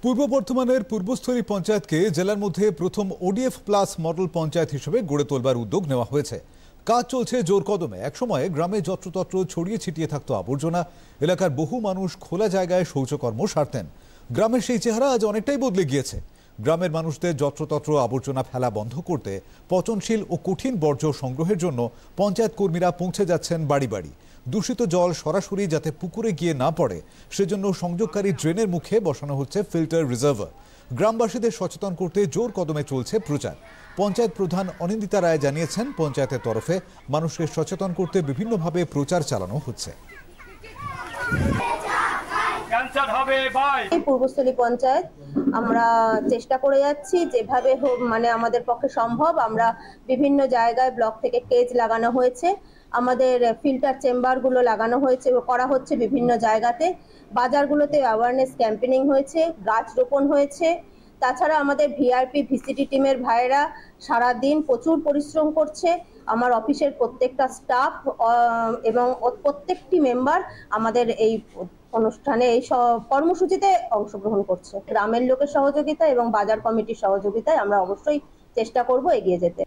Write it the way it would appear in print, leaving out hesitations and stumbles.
পূর্ব বর্ধমানের পূর্বস্থলী পঞ্চায়েতকে জেলার মধ্যে প্রথম ওডিএফ প্লাস মডেল পঞ্চায়েত হিসেবে গড়ে তোলবার উদ্যোগ নেওয়া হয়েছে। কাজ চলছে জোর কদমে। একসময় গ্রামে যত্রতত্র ছড়িয়ে ছিটিয়ে থাকতো আবর্জনা। এলাকার বহু মানুষ খোলা জায়গায় শৌচকর্ম সারতেন। গ্রামের সেই চেহারা আজ অনেকটাই বদলে গিয়েছে। গ্রামের মানুষদের যত্রতত্র আবর্জনা ফেলা বন্ধ করতে পচনশীল ও কঠিন বর্জ্য সংগ্রহের জন্য পঞ্চায়েত কর্মীরা পৌঁছে যাচ্ছেন বাড়ি বাড়ি। দূষিত জল সরাসরি যাতে পুকুরে গিয়ে না পড়ে সেজন্য সংযোগকারী ড্রেনের মুখে বসানো হচ্ছে ফিল্টার রিজার্ভার। গ্রামবাসীদের সচেতন করতে জোর কদমে চলছে প্রচার। পঞ্চায়েত প্রধান অনিন্দিতা রায় জানিয়েছেন, পঞ্চায়েতের তরফে মানুষকে সচেতন করতে বিভিন্নভাবে প্রচার চালানো হচ্ছে। পূর্বস্থলী পঞ্চায়েত আমরা চেষ্টা করে যাচ্ছি যেভাবে মানে আমাদের পক্ষে সম্ভব। আমরা বিভিন্ন জায়গায় ব্লক থেকে কেজ লাগানো হয়েছে, আমাদের ফিল্টার চেম্বারগুলো লাগানো হয়েছে করা হচ্ছে বিভিন্ন জায়গাতে, বাজারগুলোতে অ্যাওয়ারনেস ক্যাম্পেনিং হয়েছে, গাছ রোপণ হয়েছে। তাছাড়া আমাদের ভিআরপি ভিসিটি টিমের ভাইয়েরা সারাদিন প্রচুর পরিশ্রম করছে। আমার অফিসের প্রত্যেকটা স্টাফ এবং প্রত্যেকটি মেম্বার আমাদের এই অনুষ্ঠানে এই কর্মসূচিতে অংশগ্রহণ করছে। গ্রামের লোকের সহযোগিতা এবং বাজার কমিটির সহযোগিতায় আমরা অবশ্যই চেষ্টা করব এগিয়ে যেতে।